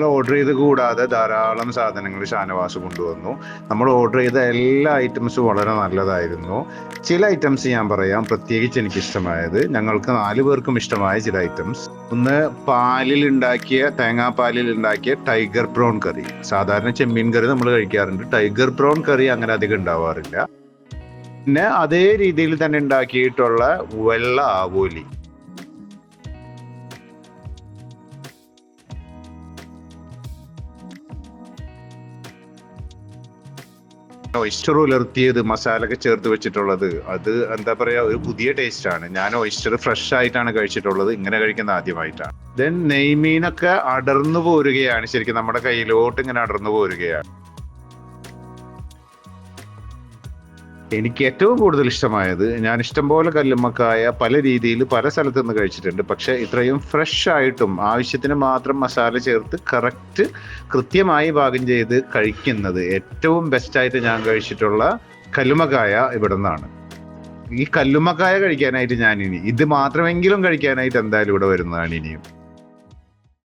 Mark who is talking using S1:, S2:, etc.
S1: Order ചെയ്ത് കൂടാതെ ധാരാളം സാധനങ്ങൾ ഷാനവാസ് കൊണ്ടുവന്നു. നമ്മൾ ഓർഡർ ചെയ്ത എല്ലാ ഐറ്റംസും വളരെ നല്ലതായിരുന്നു. ചില ഐറ്റംസ് ഞാൻ പറയാം, പ്രത്യേകിച്ച് എനിക്ക് ഇഷ്ടമായത്, ഞങ്ങൾക്ക് 4 പേർക്കും ഇഷ്ടമായ ചില ഐറ്റംസ്. ഒന്ന്, തേങ്ങാപ്പാലിൽ ഉണ്ടാക്കിയ ടൈഗർ പ്രോൺ കറി. സാധാരണ ചെമ്മീൻ കറി നമ്മൾ കഴിക്കാറുണ്ട്, ടൈഗർ പ്രോൺ കറി അങ്ങനെ അധികം ഉണ്ടാവാറില്ല. പിന്നെ അതേ രീതിയിൽ തന്നെ ഉണ്ടാക്കിയിട്ടുള്ള വെള്ള ആവോലി. ഒയിസ്റ്റർ ഉലർത്തിയത്, മസാലയൊക്കെ ചേർത്ത് വെച്ചിട്ടുള്ളത്, അത് എന്താ പറയാ, ഒരു പുതിയ ടേസ്റ്റ് ആണ്. ഞാൻ ഒയിസ്റ്റർ ഫ്രഷ് ആയിട്ടാണ് കഴിച്ചിട്ടുള്ളത്, ഇങ്ങനെ കഴിക്കുന്ന ആദ്യമായിട്ടാണ്. ദെൻ നെയ്മീനൊക്കെ അടർന്നു പോരുകയാണ്, ശരിക്കും നമ്മുടെ കയ്യിലോട്ട് ഇങ്ങനെ അടർന്നു പോരുകയാണ്. എനിക്ക് ഏറ്റവും കൂടുതൽ ഇഷ്ടമായത്, ഞാൻ ഇഷ്ടംപോലെ കല്ലുമ്മക്കായ പല രീതിയിൽ പല സ്ഥലത്തു നിന്ന് കഴിച്ചിട്ടുണ്ട്, പക്ഷെ ഇത്രയും ഫ്രഷ് ആയിട്ടും ആവശ്യത്തിന് മാത്രം മസാല ചേർത്ത് കൃത്യമായി പാകം ചെയ്ത് കഴിക്കുന്നത് ഏറ്റവും ബെസ്റ്റായിട്ട് ഞാൻ കഴിച്ചിട്ടുള്ള കല്ലുമ്മക്കായ ഇവിടെ നിന്നാണ്. ഈ കല്ലുമ്മക്കായ കഴിക്കാനായിട്ട് ഇത് മാത്രമെങ്കിലും കഴിക്കാനായിട്ട് എന്തായാലും ഇവിടെ വരുന്നതാണ് ഇനിയും.